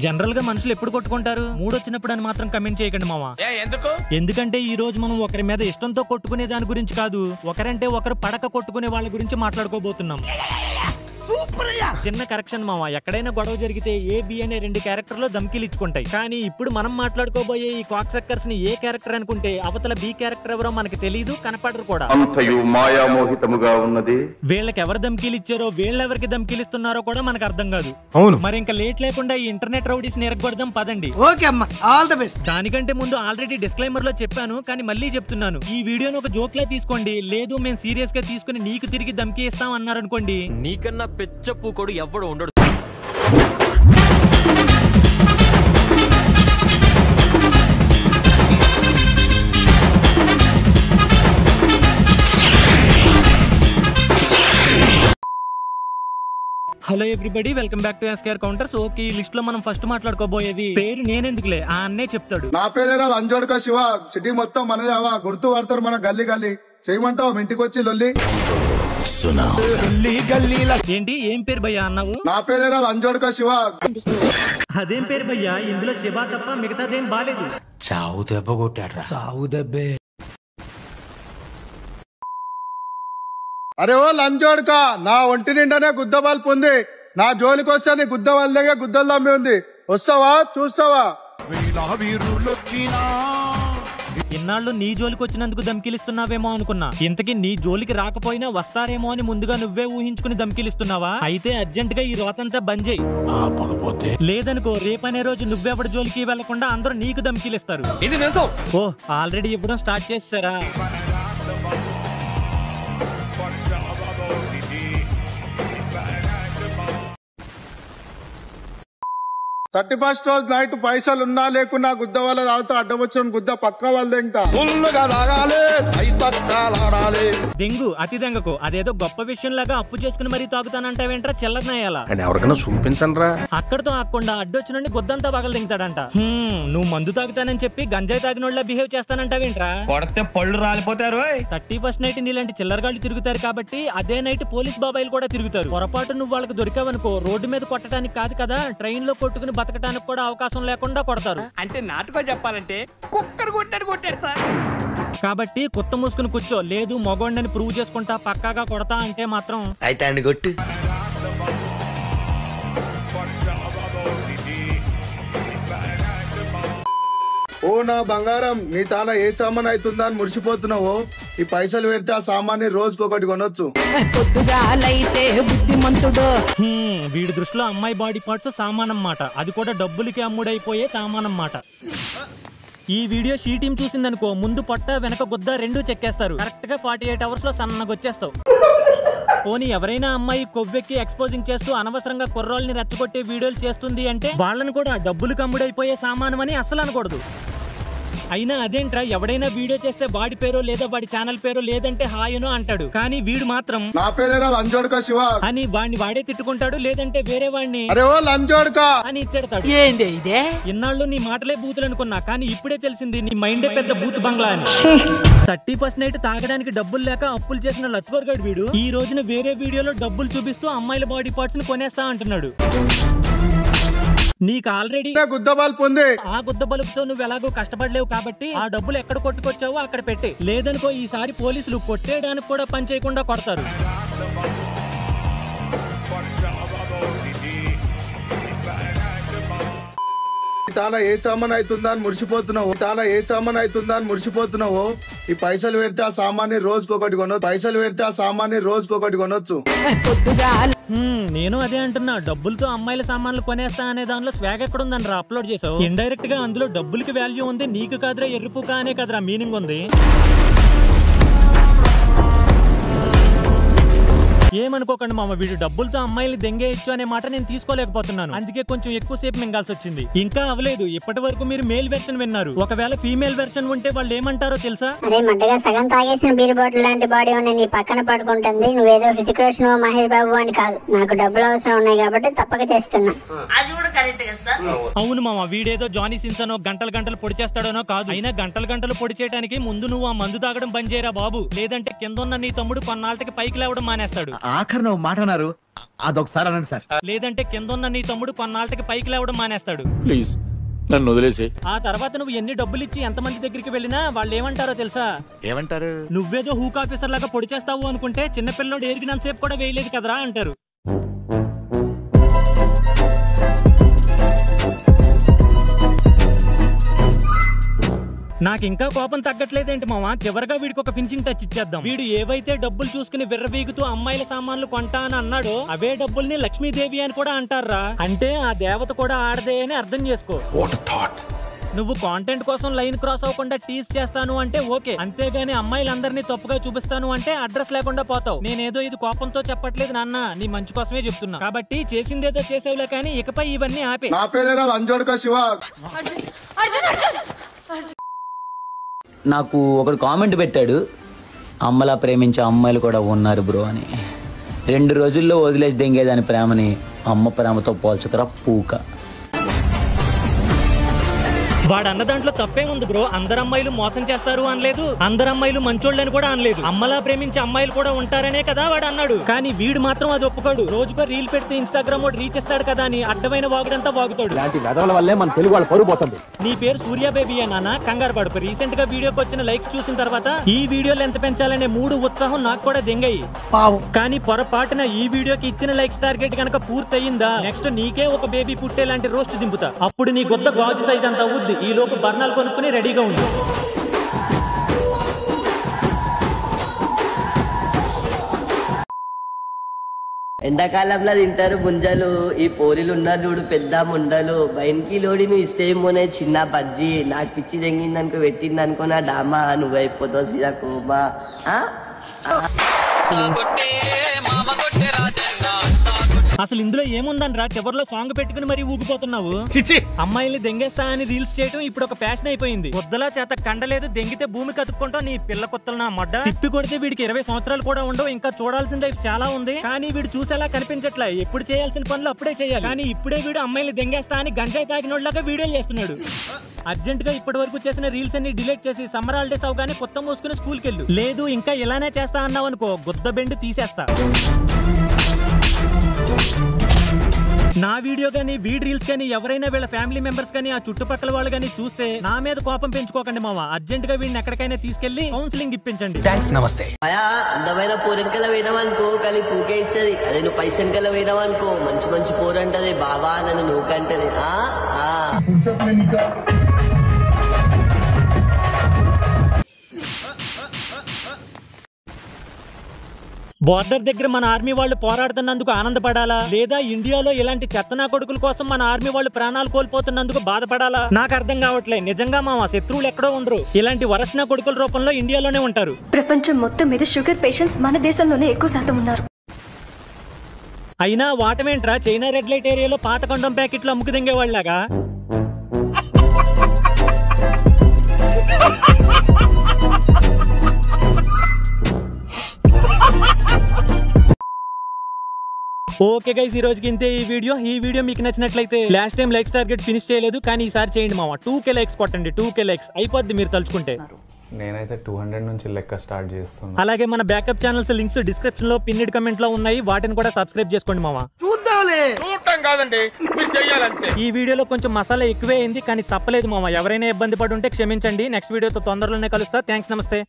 General గా మనుషులు ఎప్పుడు కొట్టుకుంటారు? మూడు వచ్చినప్పుడు అని మాత్రం కమెంట్ చేయకండి మావా. ఎందుకంటే ఈ రోజు మనం ఒకరి మీద ఇష్టంతో కొట్టుకునే దాని గురించి కాదు, ఒకరంటే ఒకరు పడక కొట్టుకునే వాళ్ళ గురించి మాట్లాడుకోబోతున్నాం. చిన్న కరెక్షన్ మావా, ఎక్కడైనా గొడవ జరిగితే ఏ బి అనే రెండు క్యారెక్టర్లు దమ్కీలు ఇచ్చుకుంటాయి. కానీ ఇప్పుడు మనం మాట్లాడుకోబోయే ఈ కాక్ సక్కర్స్ ని ఏ క్యారెక్టర్ అనుకుంటే అవతల బి క్యారెక్టర్ ఎవరో మనకి తెలియదు, కనపడరు కూడా. వీళ్ళకి ఎవరు దమ్కీలు ఇచ్చారో, వీళ్ళెవరికి దమ్కీలు ఇస్తున్నారో కూడా మనకు అర్థం కాదు. అవును, మరి ఇంకా లేట్ లేకుండా ఈ ఇంటర్నెట్ రౌడీస్ ని ఎరగొడదాం పదండి. దానికంటే ముందు ఆల్రెడీ డిస్క్లైమర్ లో చెప్పాను, కానీ మళ్ళీ చెప్తున్నాను, ఈ వీడియోను ఒక జోక్ లా తీసుకోండి. లేదు మేము సీరియస్ గా తీసుకుని నీకు తిరిగి దమ్కీ ఇస్తాం అన్నారనుకోండి, నీకన్నా పెద్ద పూకోడు ఎవడు ఉండడు. Hello everybody, welcome back to SKR counters. Okay, ఈ లిస్ట్ లో మనం ఫస్ట్ మాట్లాడుకోబోయేది పేరు నేనెందుకులే, ఆ అన్నే చెప్తాడు. నా పేరేరా లంజోడుక శివ, సిటీ మొత్తం మనదేవా, గుర్తు పడతారు మన గల్లీ గల్లీ. చేయమంటావు ఇంటికి వచ్చి లొల్లి? ఏంటి, ఏం పేరు భయ్యా అన్నావు? నా పేరేరా లంజోడుక శివ. అదేం పేరు భయ్యా, ఇందులో శివ తప్ప మిగతాదేం బాలేదు. చావు దెబ్బ కొట్టాడ్రా. చావు దెబ్బే. అరే ఓ లంజోడుక, నా ఒంటి నిండానే గుద్దబాల్ పొంది, నా జోలికి వస్తే నీ గుద్ద వాళ్ళ దగ్గర గుద్దలు దమ్మి ఉంది. వస్తావా చూస్తావా? ఇన్నాళ్ళు నీ జోలికి వచ్చినందుకు దమ్కిలిస్తున్నావేమో అనుకున్నా, ఇంతకీ నీ జోలికి రాకపోయినా వస్తారేమో అని ముందుగా నువ్వే ఊహించుకుని దమ్కిలిస్తున్నావా? అయితే అర్జెంట్ గా ఈ రోతంతా బంద్ చేయి, లేదనుకో రేపనే రోజు నువ్వెవడి జోలికి వెళ్లకుండా అందరూ నీకు దమ్కిలిస్తారు. ఓ ఆల్రెడీ ఇవ్వడం స్టార్ట్ చేస్తారా? 31st రోజు నైట్ పైసలు ఉన్నా లేకున్నా గుద్ద వాళ్ళ తాగుతా, అడ్డం వచ్చిన గుద్ద పక్క వాళ్ళు ఇంకా దెంగు అతి దెంగకు అదేదో గొప్ప విషయం లాగా అప్పు చేసుకుని మరీ తాగుతానంటావేంట్రా చిల్లరనాయాలా? ఎవరికైనా చూపించండి. అక్కడతో ఆకుండా అడ్డొచ్చినండి గుద్దంతా పగలు దింగుతాడంట. నువ్వు మందు తాగుతానని చెప్పి గంజాయి తాగినోళ్ళ బిహేవ్ చేస్తానంటావేంట్రా? కొడితే పళ్ళు రాలిపోతారు. 31st నైట్ నీలాంటి చిల్లరగాళ్ళు తిరుగుతారు కాబట్టి అదే నైట్ పోలీస్ బాబాయిలు కూడా తిరుగుతారు. పొరపాటు నువ్వు వాళ్ళకి దొరికావనుకో, రోడ్డు మీద కొట్టడానికి కాదు కదా, ట్రైన్ లో కొట్టుకుని బతకడానికి కూడా అవకాశం లేకుండా కొడతారు. అంటే నాటుకో చెప్పాలంటే కుక్కర్ కొట్టాడు సార్. కాబట్టి కుత్త మూసుకుని కూర్చో, లేదు మగోండని ప్రూవ్ చేసుకుంటా పక్కాగా కొడతా అంటే మాత్రం అయితే అండి కొట్టు. ఓ నా బంగారం, నీ తాన ఏ సామాన్ అవుతుందా అని మురిసిపోతున్నావు. ఈ పైసలు పెడితే ఆ సామాన్ని రోజుకొకటి కొనొచ్చు. వీడి దృష్టిలో అమ్మాయి బాడీ పార్ట్స్ సామానం మాట, అది కూడా డబ్బులకి అమ్ముడైపోయే సామానం మాట. ఈ వీడియో షీ టీం చూసిందనుకో, ముందు పొట్ట వెనక గుద్ద రెండూ చెక్కేస్తారు. కరెక్ట్ గా 48 hours లో సన్నగా వచ్చేస్తావు. పోనీ ఎవరైనా అమ్మాయి కొవ్వెక్కి ఎక్స్పోజింగ్ చేస్తూ అనవసరంగా కుర్రోల్ని రెచ్చగొట్టే వీడియోలు చేస్తుంది అంటే వాళ్ళని కూడా డబ్బులు కమ్ముడైపోయే సామానం అని అస్సలు అనకూడదు. అయినా అదేంట్రా, ఎవడైనా వీడియో చేస్తే వాడి పేరు లేదా వాడి ఛానల్ పేరు లేదంటే హాయనో అంటాడు, కానీ వీడు మాత్రం నా పేరేరా లంజోడుక శివ అని వాడిని వాడే తిట్టుకుంటాడు, లేదంటే వేరే వాడిని అరే ఓ లంజోడుక అని తిడతాడు. ఏంటి ఇదే? ఇన్నాళ్ళు నీ మాటలే బూతులు అనుకున్నా, కానీ ఇప్పుడే తెలిసింది నీ మైండే పెద్ద బూత్ బంగ్లా అని. 31st నైట్ తాగడానికి డబ్బులు లేక అప్పులు చేసిన లత్వర్గాడు వీడు ఈ రోజున వేరే వీడియోలో డబ్బులు చూపిస్తూ అమ్మాయిల బాడీ పార్ట్స్ ని కొనేస్తా అంటున్నాడు. నీకు ఆల్రెడీ గుద్దబాల్ పొంది ఆ గుద్ద బలుపుతో నువ్వు ఎలాగో కష్టపడలేవు కాబట్టి ఆ డబ్బులు ఎక్కడ కొట్టుకొచ్చావో అక్కడ పెట్టే, లేదనుకో ఈసారి పోలీసులు కొట్టేయడానికి కూడా పని చేయకుండా కొడతారు. తాన ఏ సామాన్ అవుతుందా అని మురిసిపోతున్నావు. ఈ పైసలు పెడితే ఆ సామాన్ని రోజుకొకటి కొనొచ్చు. నేను అదే అంటున్నా, డబ్బులతో అమ్మాయిల సామాన్లు కొనేస్తా అనే దానిలో స్వాగ్ ఎక్కడ ఉందని రా అప్లోడ్ చేసావు. ఇండైరెక్ట్ గా అందులో డబ్బులకి వాల్యూ ఉంది, నీకు కాదురా ఎర్రిపుకా అనే కదరా మీనింగ్ ఉంది. ఏమనుకోకండి మామ, వీడు డబ్బులతో అమ్మాయిలు దెంగేయచ్చు అనే మాట నేను తీసుకోలేకపోతున్నాను, అందుకే కొంచెం ఎక్కువసేపు మింగాల్సి వచ్చింది. ఇంకా అవలేదు, ఇప్పటి వరకు మీరు మేల్ వెర్షన్ విన్నారు. ఒకవేళ ఫీమేల్ వెర్షన్ ఉంటే వాళ్ళు ఏమంటారో తెలుసా? అరే మడ్డగా సగం తాగేసిన బీర్ బాటిల్ లాంటి బాడీ ఉన్న నీ పక్కన పడుకుంటుంది, నువ్వేదో హృతిక్ రోషన్ మహేష్ బాబు అని కాదు, నాకు డబ్బులు అవసరం ఉన్నాయి కాబట్టి తప్పక చేస్తున్నా. అవును మామ, వీడేదో జానీ సిన్సనో గంటలు గంటలు పొడి చేస్తాడనో కాదు, అయినా గంటలు గంటలు పొడి చేయడానికి ముందు నువ్వు ఆ మందు తాగడం బంద్ చేయరా బాబు, లేదంటే కింద ఉన్న నీ తమ్ముడు కొన్నాళ్ళకి పైకి లేవడం మానేస్తాడు. ఆఖరణ ఒక మాట అన్నారు, అదొకసారి అనండి సార్. లేదంటే కింద ఉన్న నీ తమ్ముడు కొన్నాళ్ళకి పైకి లేవడం మానేస్తాడు. ప్లీజ్ నన్ను వదిలేసి. ఆ తర్వాత నువ్వు ఎన్ని డబ్బులు ఇచ్చి ఎంతమంది దగ్గరికి వెళ్ళినా వాళ్ళు ఏమంటారో తెలుసా? ఏమంటారు? నువ్వేదో హూక్ ఆఫీసర్ లాగా పొడి చేస్తావు అనుకుంటే చిన్నపిల్లడు ఎరిగినంత సేపు కూడా వేయలేదు కదరా అంటారు. నాకు ఇంకా కోపం తగ్గట్లేదేంటి మావా? చివరిగా వీడికి ఒక ఫినిషింగ్ టచ్ ఇచ్చేద్దాం. వీడు ఏవైతే డబ్బులు చూసుకుని విర్రవీగుతూ అమ్మాయిల సామాన్లు కొంటా అని అన్నాడో అవే డబ్బుల్ని లక్ష్మీదేవి అని కూడా అంటారా? అంటే ఆ దేవత కూడా ఆడదే అని అర్థం చేసుకో. నువ్వు కాంటెంట్ కోసం లైన్ క్రాస్ అవ్వకుండా టీస్ చేస్తాను అంటే ఓకే, అంతేగాని అమ్మాయిలందరినీ తప్పుగా చూపిస్తాను అంటే అడ్రస్ లేకుండా పోతావు. నేనేదో ఇది కోపంతో చెప్పట్లేదు నాన్న, నీ మంచి కోసమే చెప్తున్నా. కాబట్టి చేసిందేదో చేసేవులే కానీ ఇకపై ఇవన్నీ ఆపే. నా పేరేరా లంజోడుక శివ. నాకు ఒకడు కామెంట్ పెట్టాడు, అమ్మలా ప్రేమించే అమ్మాయిలు కూడా ఉన్నారు బ్రో అని. 2 రోజుల్లో వదిలేసి దెంగేదాని ప్రేమని అమ్మ ప్రేమతో పోల్చుకురా పూక. వాడు అన్న దాంట్లో తప్పేముంది బ్రో? అందరు అమ్మాయిలు మోసం చేస్తారు అనలేదు, అందరు అమ్మాయిలు మంచోళ్ళని కూడా అనలేదు. అమ్మలా ప్రేమించే అమ్మాయిలు కూడా ఉంటారనే కదా వాడు అన్నాడు. కానీ వీడు మాత్రం అది ఒప్పుకోడు. రోజుకో రీల్ పెడితే ఇన్స్టాగ్రామ్ వాడు రీచ్ ఇస్తాడు కదా అని అడ్డమైన వాగుడంతా వాగుతాడు. నీ పేరు సూర్య బేబీ నాన్న, కంగారు పడుపు. రీసెంట్ గా వీడియోకి వచ్చిన లైక్స్ చూసిన తర్వాత ఈ వీడియోలు ఎంత పెంచాలనే ఉత్సాహం నాకు కూడా దెంగయి. కానీ పొరపాటున ఈ వీడియోకి ఇచ్చిన లైక్స్ టార్గెట్ కనుక పూర్తయిందా, నెక్స్ట్ నీకే ఒక బేబీ పుట్టేలాంటి రోస్ట్ దింపుతా. అప్పుడు నీ గుద్ద గాజు సైజ్ అంతా అవుద్ది. ఈ లోపు బర్నాలు కొనుక్కుని రెడీగా ఉంది. ఎండాకాలంలో తింటారు ముంజలు, ఈ పోరీలు ఉన్నారు చూడు పెద్ద ముండలు. బయన్కి లోడి నువ్వు ఇస్తేమోనే చిన్న బజ్జీ, నాకు పిచ్చి తెంగిందనుకో పెట్టిందనుకో నా డామా, నువ్వు అయిపోతావు సీదా కోమా. అసలు ఇందులో ఏముందనరా? చివరిలో సాంగ్ పెట్టుకుని మరి ఊగిపోతున్నావు. అమ్మాయిల్ని దెంగేస్తా అని రీల్స్ చేయడం ఇప్పుడు ఒక ప్యాషన్ అయిపోయింది. పొద్దులా చేత కండలేదు, దెంగితే భూమి కతుక్కుంటావు. నీ పిల్ల కొత్తలు నా మొడ్డ. తిప్పి కొడితే వీడికి 20 సంవత్సరాలు కూడా ఉండవు. ఇంకా చూడాల్సిన లైఫ్ చాలా ఉంది. కానీ వీడు చూసేలా కనిపించట్లే. ఎప్పుడు చేయాల్సిన పనులు అప్పుడే చేయాలి. కానీ ఇప్పుడే వీడు అమ్మాయిల్ని దెంగేస్తా అని గంజాయి తాగినోళ్ళగా వీడియోలు చేస్తున్నాడు. అర్జెంట్ గా ఇప్పటి వరకు చేసిన రీల్స్ అన్ని డిలీట్ చేసి సమ్మర్ హాలిడేస్ అవగానే కొత్త మోసుకుని స్కూల్కి వెళ్ళు. లేదు ఇంకా ఇలానే చేస్తా అన్నావు అనుకో, గుద్ద బెండు తీసేస్తా. నా వీడియో గానీ వీడి రీల్స్ కానీ ఎవరైనా వీళ్ళ ఫ్యామిలీ మెంబర్స్ కానీ ఆ చుట్టుపక్కల వాళ్ళు కానీ చూస్తే నా మీద కోపం పెంచుకోకండి మామ. అర్జెంట్ గా వీడిని ఎక్కడికైనా తీసుకెళ్లి కౌన్సిలింగ్ ఇప్పించండి. నమస్తే. అందమైన పోరెనకల వేయడమనుకో కానీ పూకే ఇస్తుంది. అదే నువ్వు పైసెనకల వేయడమనుకో మంచి మంచి పోరంటది, బాబా నన్ను నువ్వుకంటది. బోర్డర్ దగ్గర మన ఆర్మీ వాళ్ళు పోరాడుతున్నందుకు ఆనందపడాలా, లేదా ఇండియాలో ఇలాంటి చెత్తనా కొడుకుల కోసం మన ఆర్మీ వాళ్ళు ప్రాణాలు కోల్పోతున్నందుకు బాధపడాలా? నాకు అర్థం కావట్లేదు. నిజంగా మా శత్రువులు ఎక్కడో ఉండరు. ఇలాంటి వరష్ణ కొడుకుల రూపంలో ఇండియాలోనే ఉంటారు. ప్రపంచం మొత్తం మీద షుగర్ పేషెంట్స్ మన దేశంలోనే ఎక్కువ శాతం ఉన్నారు. అయినా వాటమేంట్రా, చైనా రెడ్ లైట్ ఏరియాలో పాత కొండం ప్యాకెట్లు అమ్ముకు దింగేవాళ్ళగా. ఓకే గైస్, ఈ రోజుకి ఇంతే ఈ వీడియో మీకు నచ్చినట్లయితే last time likes target finish చేయలేదు కానీ ఈసారి చేయండి మామ. 2K లైక్స్ కొట్టండి. 2K లైక్స్ అయిపోద్ది మీరు తలుచుకుంటే. నేనైతే 200 నుంచి లెక్క స్టార్ట్ చేస్తున్నా. అలాగే మన బ్యాకప్ ఛానల్స్ లింక్స్ డిస్క్రిప్షన్ లో పిన్నిడ్ కమెంట్ లో ఉన్నాయి, వాటిని కూడా సబ్స్క్రైబ్ చేసుకోండి మామ. చూడటం కాదండి, మీరు చెయ్యాలంతే. ఈ వీడియోలో కొంచెం మసాలా ఎక్కువే అయింది కానీ తప్పలేదు మామ. ఎవరైనా ఇబ్బంది పడి ఉంటే క్షమించండి. నెక్స్ట్ వీడియోతో తొందరలోనే కలుస్తా. థ్యాంక్స్, నమస్తే.